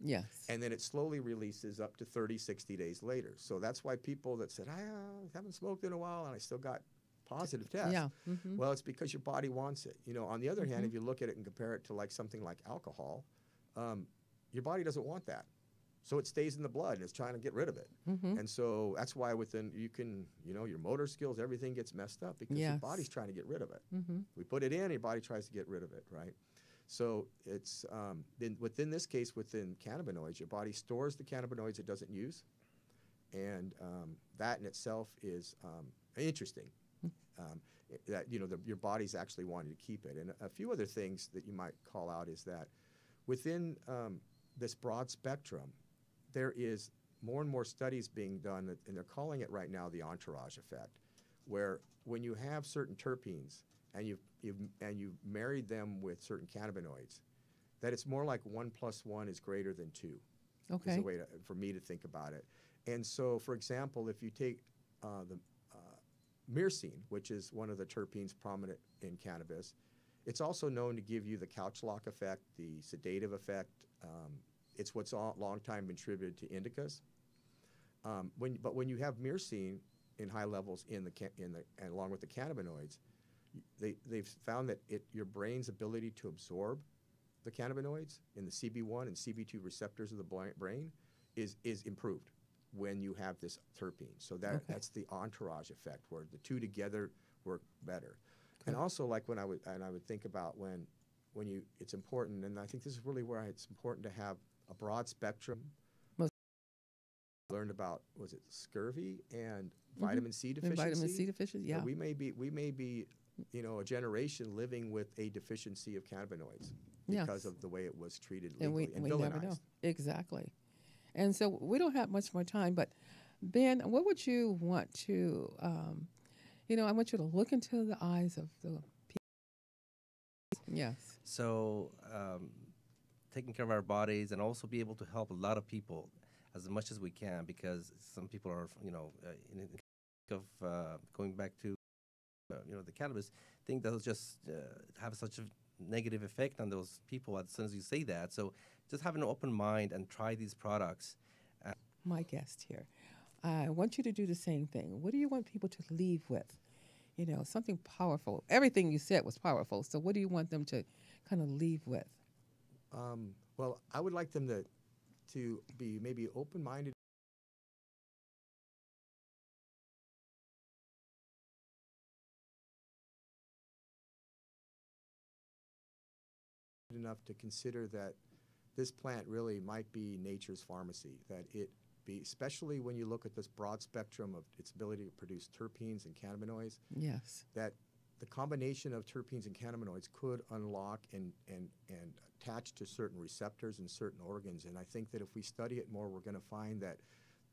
Yes. And then it slowly releases up to 30, 60 days later. So that's why people that said, I haven't smoked in a while and I still got positive tests. Yeah. Mm-hmm. Well, it's because your body wants it. On the other hand, if you look at it and compare it to like something like alcohol, your body doesn't want that. So it stays in the blood and it's trying to get rid of it. Mm-hmm. And so that's why your motor skills, everything gets messed up because your body's trying to get rid of it. Mm-hmm. We put it in, your body tries to get rid of it, right? So it's within this case, within cannabinoids, your body stores the cannabinoids it doesn't use. And that in itself is interesting. That your body's actually wanting to keep it. And a few other things that you might call out is that within this broad spectrum, there is more and more studies being done, and they're calling it right now the entourage effect, where when you have certain terpenes and you've married them with certain cannabinoids, that it's more like 1 + 1 is greater than 2. Okay. Is a way for me to think about it. And so, for example, if you take the myrcene, which is one of the terpenes prominent in cannabis, it's also known to give you the couch lock effect, the sedative effect. It's what's long time been attributed to indicas. But when you have myrcene in high levels and along with the cannabinoids, they've found that your brain's ability to absorb the cannabinoids in the CB1 and CB2 receptors of the brain is improved when you have this terpene. So that's the entourage effect, where the two together work better. Okay. And also, like I would think about when you, it's important, and I think this is really where it's important to have a broad spectrum. Learned about, was it scurvy and vitamin C deficiency? And vitamin C deficiency, yeah. So we may be, a generation living with a deficiency of cannabinoids because of the way it was treated legally and villainized. Never know. Exactly. And so we don't have much more time, but Ben, what would you want to, I want you to look into the eyes of the people. Yes. So taking care of our bodies and also be able to help a lot of people as much as we can, because some people are, going back to, the cannabis thing, that'll just have such a negative effect on those people as soon as you say that. So just have an open mind and try these products. My guest here, I want you to do the same thing. What do you want people to leave with? Something powerful. Everything you said was powerful. So what do you want them to kind of leave with? Well, I would like them to be maybe open-minded enough to consider that this plant really might be nature's pharmacy, that it be, especially when you look at this broad spectrum of its ability to produce terpenes and cannabinoids. Yes. That the combination of terpenes and cannabinoids could unlock and attach to certain receptors in certain organs. And I think that if we study it more, we're going to find that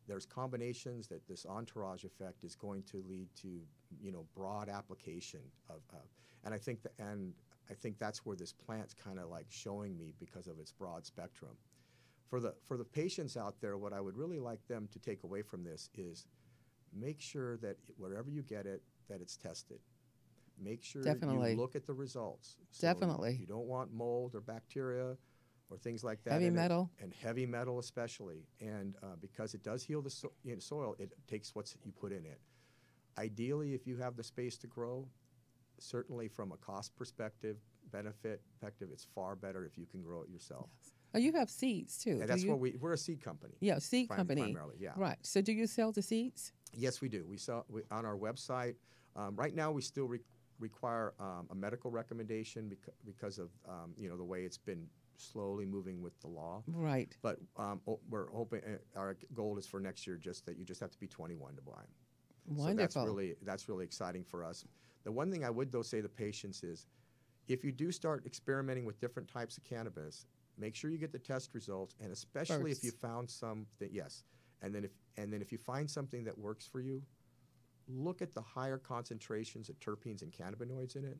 there's combinations, that this entourage effect is going to lead to, broad application of and I think that's where this plant's kind of like showing me because of its broad spectrum. For the patients out there, what I would really like them to take away from this is make sure that wherever you get it, that it's tested. Make sure you look at the results. So Definitely. You don't want mold or bacteria or things like that. Heavy metal. And heavy metal especially. And because it does heal the soil, it takes what you put in it. Ideally, if you have the space to grow, certainly from a cost perspective, benefit perspective, it's far better if you can grow it yourself. Yes. Oh, you have seeds too. And that's what we're a seed company. Yeah, seed company. Primarily, yeah. Right. So do you sell the seeds? Yes, we do. We sell on our website. Right now, we still require a medical recommendation because of the way it's been slowly moving with the law. Right. But we're hoping our goal is for next year that you just have to be 21 to buy them. Wonderful. So that's really exciting for us. The one thing I would though say to patients is, if you do start experimenting with different types of cannabis, make sure you get the test results, and especially if you found some that and then if you find something that works for you, look at the higher concentrations of terpenes and cannabinoids in it,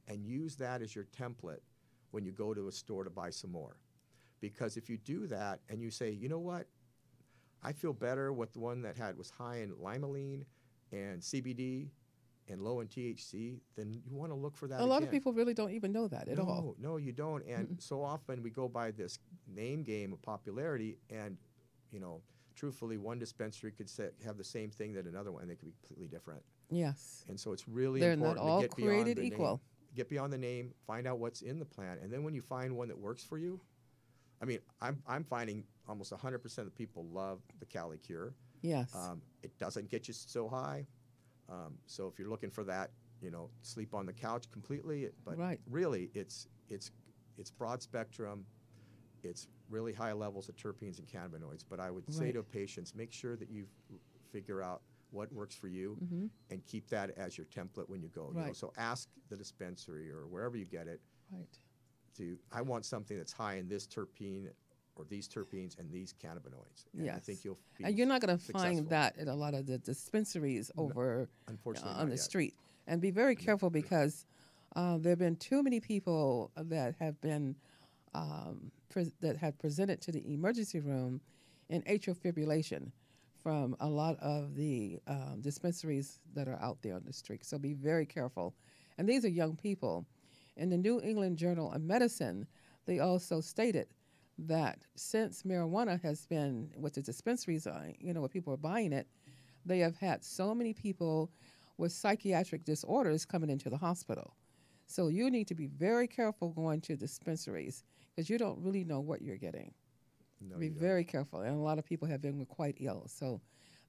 and use that as your template when you go to a store to buy some more. Because if you do that and you say, you know what, I feel better with the one that was high in limonene and CBD and low in THC, then you want to look for that A lot of people really don't even know that at all. No, you don't. And so often we go by this name game of popularity, and, truthfully, one dispensary could have the same thing that another one, and they could be completely different. Yes. And so it's really They're important not all to get created beyond the equal. name. Get beyond the name, find out what's in the plant, and then when you find one that works for you, I mean, I'm finding almost 100% of the people love the Cali Cure. Yes. It doesn't get you so high. So if you're looking for that, sleep on the couch completely. But really, it's broad spectrum. It's really high levels of terpenes and cannabinoids. But I would say to patients, make sure that you figure out what works for you and keep that as your template when you go. So ask the dispensary or wherever you get it. Right. I want something that's high in this terpene or these terpenes and these cannabinoids. And I think you'll be And you're not going to find that at a lot of the dispensaries over on the street. And be very careful, because there have been too many people that have been that have presented to the emergency room in atrial fibrillation from a lot of the dispensaries that are out there on the street. So be very careful. And these are young people. In the New England Journal of Medicine, they also stated that since marijuana has been with the dispensaries, where people are buying it, they have had so many people with psychiatric disorders coming into the hospital. So you need to be very careful going to dispensaries, because you don't really know what you're getting. No, Be very careful. And a lot of people have been quite ill. So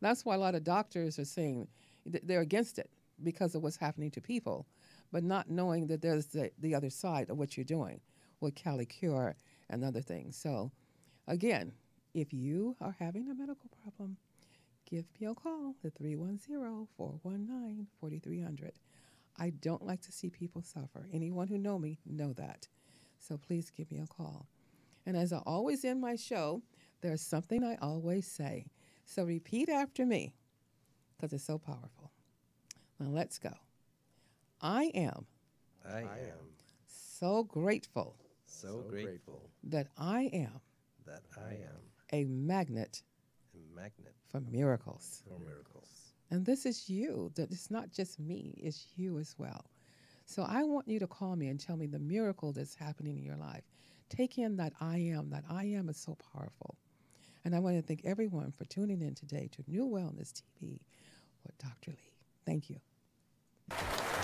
that's why a lot of doctors are saying they're against it because of what's happening to people, but not knowing that there's the other side of what you're doing with Cali Cure and other things. So again, if you are having a medical problem, give me a call at 310-419-4300. I don't like to see people suffer. Anyone who know me know that. So please give me a call. And as I always end my show, there's something I always say. So repeat after me because it's so powerful. Now let's go. I am so grateful that I am a magnet for miracles. And this is you. That it's not just me, it's you as well. So I want you to call me and tell me the miracle that's happening in your life. Take in that I am. That I am is so powerful. And I want to thank everyone for tuning in today to New Wellness TV with Dr. Lee. Thank you.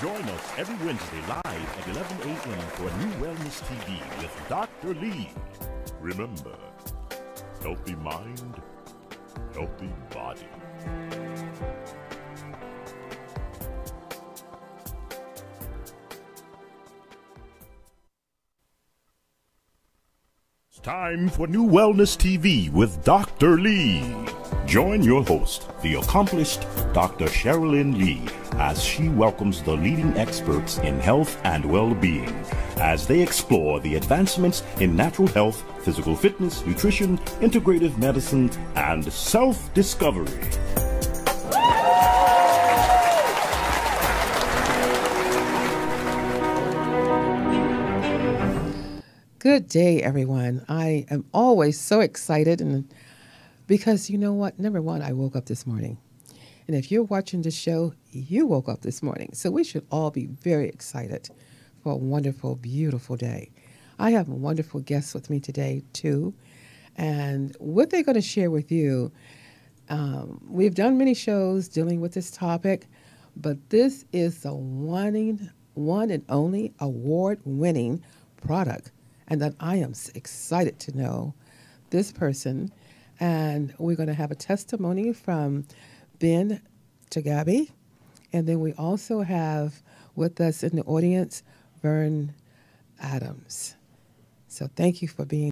Join us every Wednesday live at 11 a.m. for New Wellness TV with Dr. Lee. Remember, healthy mind, healthy body. It's time for New Wellness TV with Dr. Lee. Join your host, the accomplished Dr. Cherilyn Lee, as she welcomes the leading experts in health and well-being as they explore the advancements in natural health, physical fitness, nutrition, integrative medicine, and self-discovery. Good day, everyone. I am always so excited because you know what? Number one, I woke up this morning. And if you're watching this show, you woke up this morning. So we should all be very excited for a wonderful, beautiful day. I have wonderful guests with me today, too. And what they're going to share with you, we've done many shows dealing with this topic, but this is the one and only award-winning product. And that I am excited to know this person. And we're going to have a testimony from Ben Tagabi. And then we also have with us in the audience, Vern Adams. So thank you for being